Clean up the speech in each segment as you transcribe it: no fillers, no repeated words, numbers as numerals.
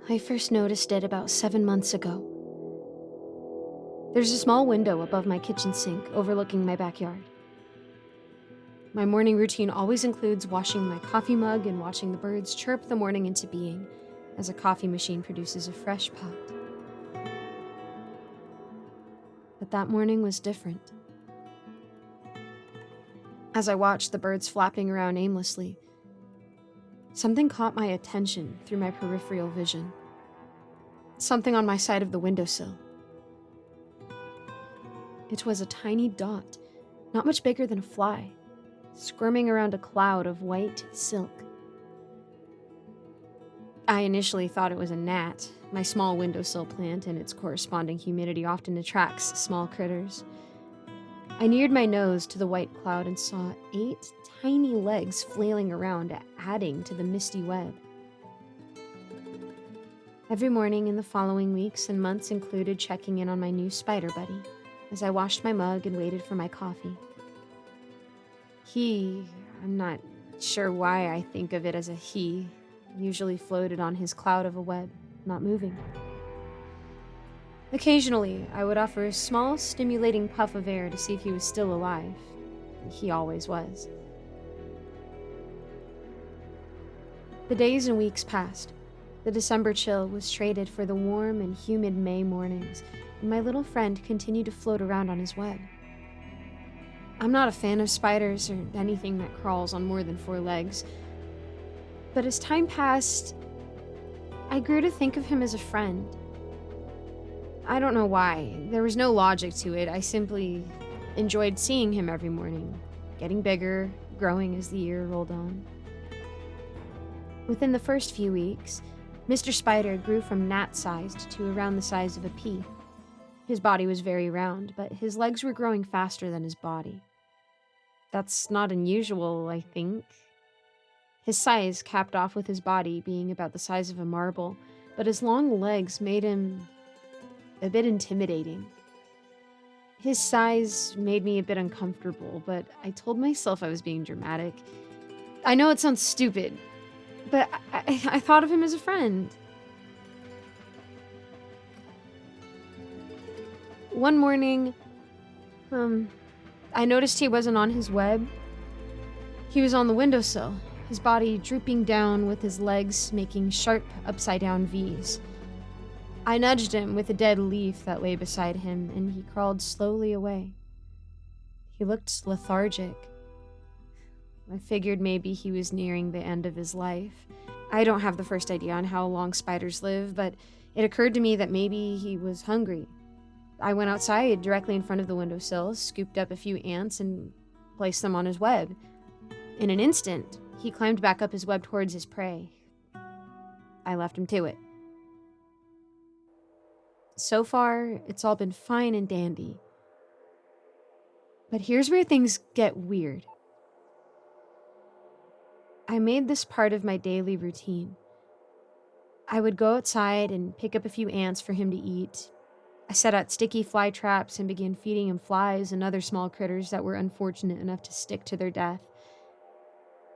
I first noticed it about 7 months ago. There's a small window above my kitchen sink overlooking my backyard. My morning routine always includes washing my coffee mug and watching the birds chirp the morning into being as a coffee machine produces a fresh pot. But that morning was different. As I watched the birds flapping around aimlessly, something caught my attention through my peripheral vision. Something on my side of the windowsill. It was a tiny dot, not much bigger than a fly, squirming around a cloud of white silk. I initially thought it was a gnat. My small windowsill plant and its corresponding humidity often attracts small critters. I neared my nose to the white cloud and saw 8 tiny legs flailing around, adding to the misty web. Every morning in the following weeks and months included checking in on my new spider buddy as I washed my mug and waited for my coffee. I'm not sure why I think of it as a he, usually floated on his cloud of a web, not moving. Occasionally, I would offer a small, stimulating puff of air to see if he was still alive. He always was. The days and weeks passed. The December chill was traded for the warm and humid May mornings, and my little friend continued to float around on his web. I'm not a fan of spiders or anything that crawls on more than 4 legs, but as time passed, I grew to think of him as a friend. I don't know why. There was no logic to it. I simply enjoyed seeing him every morning, getting bigger, growing as the year rolled on. Within the first few weeks, Mr. Spider grew from gnat-sized to around the size of a pea. His body was very round, but his legs were growing faster than his body. That's not unusual, I think. His size capped off with his body being about the size of a marble, but his long legs made him a bit intimidating. His size made me a bit uncomfortable, but I told myself I was being dramatic. I know it sounds stupid, but I thought of him as a friend. One morning, I noticed he wasn't on his web. He was on the windowsill, his body drooping down with his legs making sharp upside-down V's. I nudged him with a dead leaf that lay beside him, and he crawled slowly away. He looked lethargic. I figured maybe he was nearing the end of his life. I don't have the first idea on how long spiders live, but it occurred to me that maybe he was hungry. I went outside directly in front of the windowsill, scooped up a few ants, and placed them on his web. In an instant, he climbed back up his web towards his prey. I left him to it. So far, it's all been fine and dandy. But here's where things get weird. I made this part of my daily routine. I would go outside and pick up a few ants for him to eat. I set out sticky fly traps and began feeding him flies and other small critters that were unfortunate enough to stick to their death.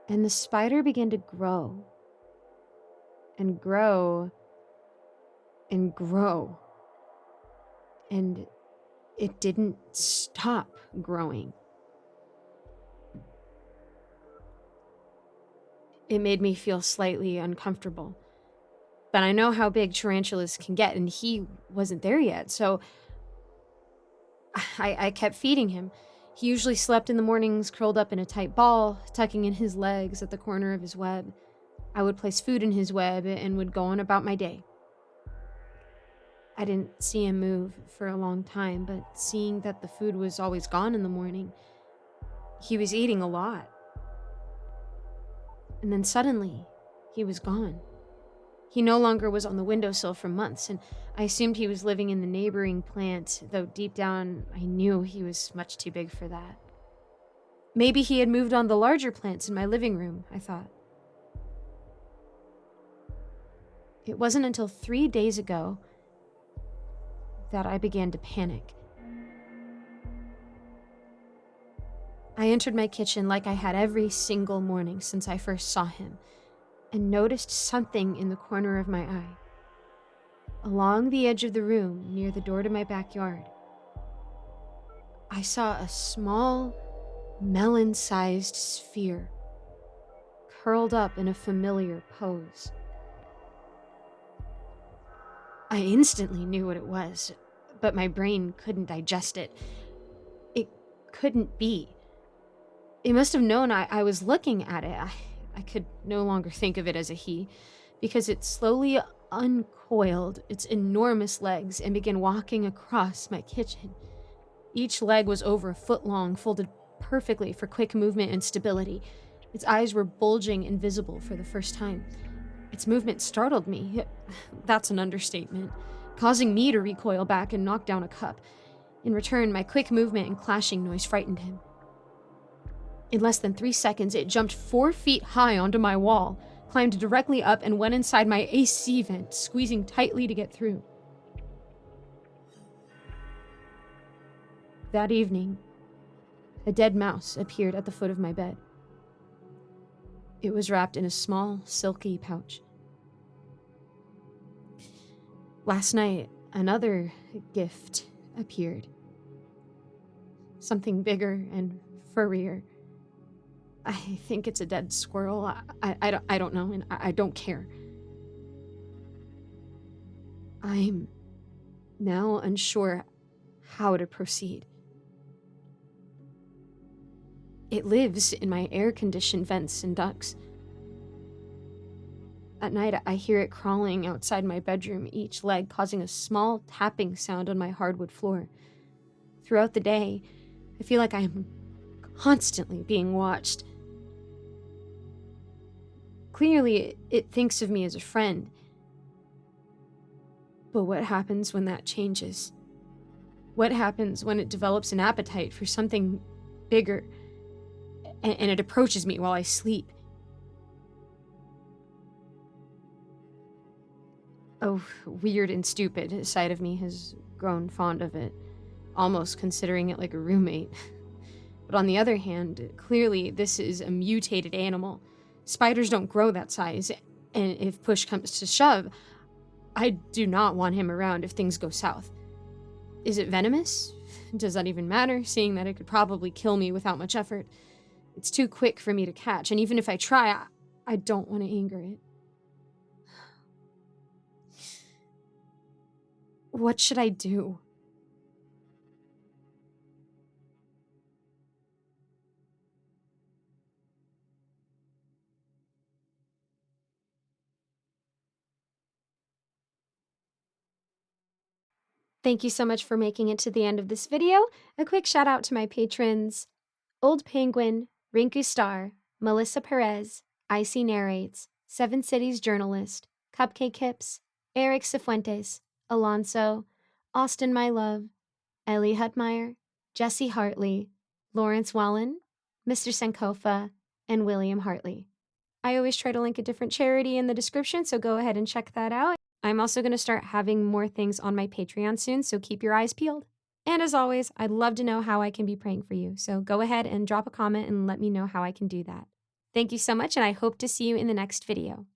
And the spider began to grow. And grow. And grow. And it didn't stop growing. It made me feel slightly uncomfortable. But I know how big tarantulas can get, and he wasn't there yet, so I kept feeding him. He usually slept in the mornings curled up in a tight ball, tucking in his legs at the corner of his web. I would place food in his web and would go on about my day. I didn't see him move for a long time, but seeing that the food was always gone in the morning, he was eating a lot. And then suddenly, he was gone. He no longer was on the windowsill for months, and I assumed he was living in the neighboring plant, though deep down I knew he was much too big for that. Maybe he had moved on the larger plants in my living room, I thought. It wasn't until 3 days ago that I began to panic. I entered my kitchen like I had every single morning since I first saw him, and noticed something in the corner of my eye. Along the edge of the room, near the door to my backyard, I saw a small, melon-sized sphere, curled up in a familiar pose. I instantly knew what it was, but my brain couldn't digest it. It couldn't be. It must have known I was looking at it. I could no longer think of it as a he, because it slowly uncoiled its enormous legs and began walking across my kitchen. Each leg was over a foot long, folded perfectly for quick movement and stability. Its eyes were bulging and visible for the first time. Its movement startled me. That's an understatement, causing me to recoil back and knock down a cup. In return, my quick movement and clashing noise frightened him. In less than 3 seconds, it jumped 4 feet high onto my wall, climbed directly up, and went inside my AC vent, squeezing tightly to get through. That evening, a dead mouse appeared at the foot of my bed. It was wrapped in a small, silky pouch. Last night, another gift appeared. Something bigger and furrier. I think it's a dead squirrel. I don't know, and I don't care. I'm now unsure how to proceed. It lives in my air-conditioned vents and ducts. At night, I hear it crawling outside my bedroom, each leg causing a small tapping sound on my hardwood floor. Throughout the day, I feel like I am constantly being watched. Clearly, it thinks of me as a friend. But what happens when that changes? What happens when it develops an appetite for something bigger, and it approaches me while I sleep? Oh, weird and stupid side of me has grown fond of it, almost considering it like a roommate. But on the other hand, clearly this is a mutated animal. Spiders don't grow that size, and if push comes to shove, I do not want him around if things go south. Is it venomous? Does that even matter, seeing that it could probably kill me without much effort? It's too quick for me to catch, and even if I try, I don't want to anger it. What should I do? Thank you so much for making it to the end of this video. A quick shout out to my patrons, Old Penguin, Rinku Star, Melissa Perez, Icy Narrates, Seven Cities Journalist, Cupcake Hips, Eric Cifuentes, Alonso, Austin My Love, Ellie Hutmeyer, Jesse Hartley, Lawrence Wallen, Mr. Sankofa, and William Hartley. I always try to link a different charity in the description, so go ahead and check that out. I'm also going to start having more things on my Patreon soon, so keep your eyes peeled. And as always, I'd love to know how I can be praying for you, so go ahead and drop a comment and let me know how I can do that. Thank you so much, and I hope to see you in the next video.